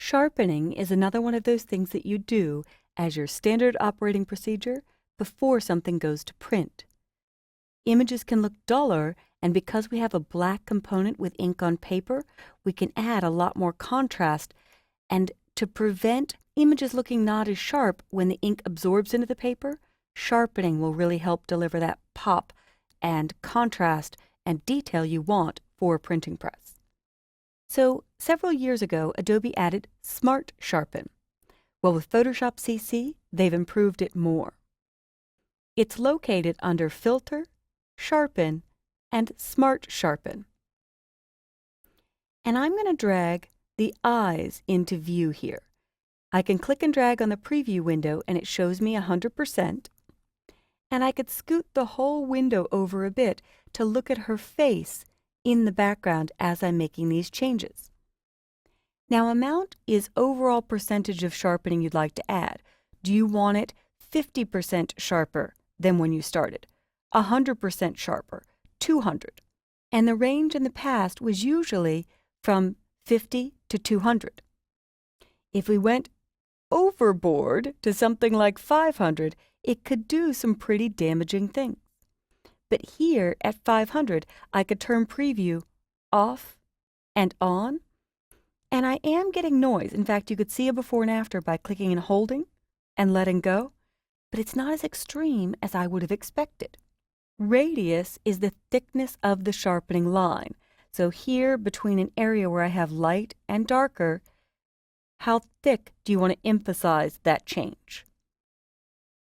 Sharpening is another one of those things that you do as your standard operating procedure before something goes to print. Images can look duller, and because we have a black component with ink on paper, we can add a lot more contrast. And to prevent images looking not as sharp when the ink absorbs into the paper, sharpening will really help deliver that pop and contrast and detail you want for a printing press. So several years ago, Adobe added Smart Sharpen. Well, with Photoshop CC, they've improved it more. It's located under Filter, Sharpen, and Smart Sharpen. And I'm going to drag the eyes into view here. I can click and drag on the preview window and it shows me 100%. And I could scoot the whole window over a bit to look at her face in the background as I'm making these changes. Now, amount is overall percentage of sharpening you'd like to add. Do you want it 50% sharper than when you started, 100% sharper, 200? And the range in the past was usually from 50 to 200. If we went overboard to something like 500, it could do some pretty damaging things. But here at 500, I could turn preview off and on, and I am getting noise. In fact, you could see a before and after by clicking and holding and letting go, but it's not as extreme as I would have expected. Radius is the thickness of the sharpening line. So here, between an area where I have light and darker, how thick do you want to emphasize that change?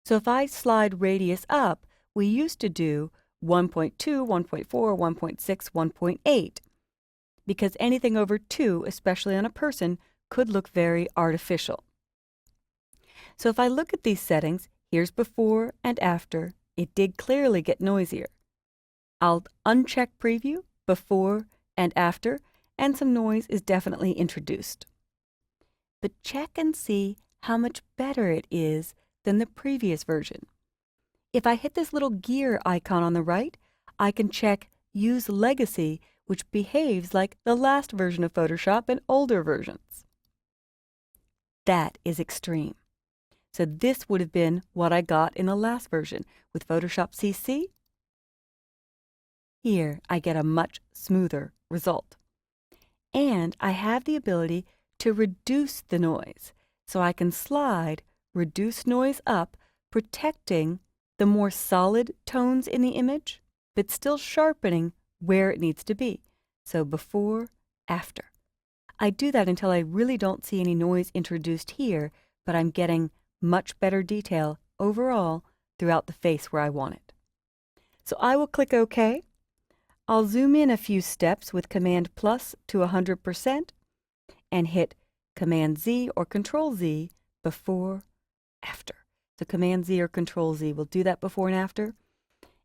So if I slide radius up, we used to do 1.2, 1.4, 1.6, 1.8, because anything over 2, especially on a person, could look very artificial. So if I look at these settings, here's before and after. It did clearly get noisier. I'll uncheck preview, before and after, and some noise is definitely introduced. But check and see how much better it is than the previous version. If I hit this little gear icon on the right, I can check Use Legacy, which behaves like the last version of Photoshop and older versions. That is extreme. So this would have been what I got in the last version. With Photoshop CC, here I get a much smoother result. And I have the ability to reduce the noise. So I can slide Reduce Noise up, protecting the more solid tones in the image, but still sharpening where it needs to be. So before, after. I do that until I really don't see any noise introduced here, but I'm getting much better detail overall throughout the face where I want it. So I will click OK. I'll zoom in a few steps with Command plus to 100% and hit Command Z or Control Z before, after. So Command Z or Control Z will do that before and after.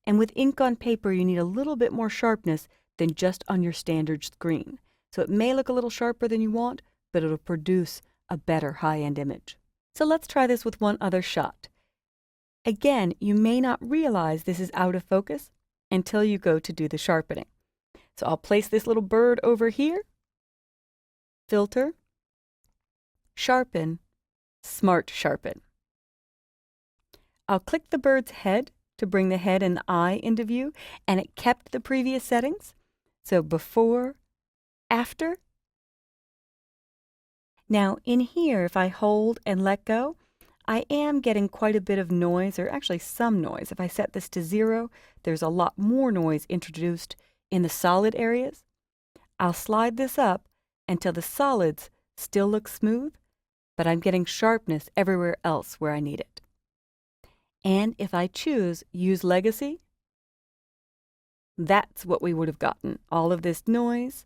And with ink on paper, you need a little bit more sharpness than just on your standard screen. So it may look a little sharper than you want, but it'll produce a better high-end image. So let's try this with one other shot. Again, you may not realize this is out of focus until you go to do the sharpening. So I'll place this little bird over here, Filter, Sharpen, Smart Sharpen. I'll click the bird's head to bring the head and the eye into view, and it kept the previous settings. So before, after. Now in here, if I hold and let go, I am getting quite a bit of noise, or actually some noise. If I set this to 0, there's a lot more noise introduced in the solid areas. I'll slide this up until the solids still look smooth, but I'm getting sharpness everywhere else where I need it. And if I choose Use Legacy, that's what we would have gotten. All of this noise,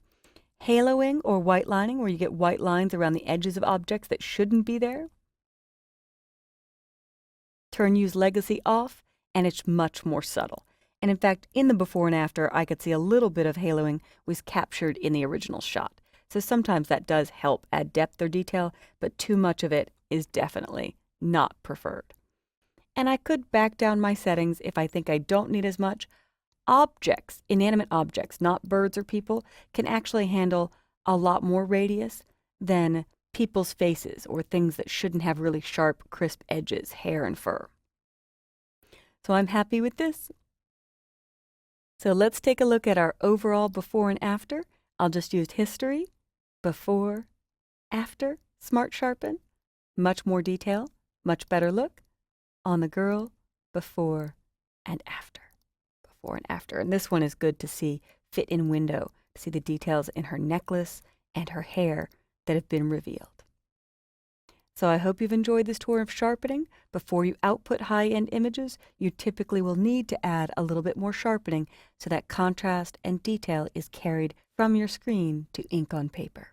haloing or white lining, where you get white lines around the edges of objects that shouldn't be there. Turn Use Legacy off, and it's much more subtle. And in fact, in the before and after, I could see a little bit of haloing was captured in the original shot. So sometimes that does help add depth or detail, but too much of it is definitely not preferred. And I could back down my settings if I think I don't need as much. Objects, inanimate objects, not birds or people, can actually handle a lot more radius than people's faces or things that shouldn't have really sharp, crisp edges, hair and fur. So I'm happy with this. So let's take a look at our overall before and after. I'll just use history, before, after, Smart Sharpen. Much more detail, much better look on the girl, before and after. Before and after. And this one is good to see fit in window, to see the details in her necklace and her hair that have been revealed. So I hope you've enjoyed this tour of sharpening. Before you output high-end images, you typically will need to add a little bit more sharpening so that contrast and detail is carried from your screen to ink on paper.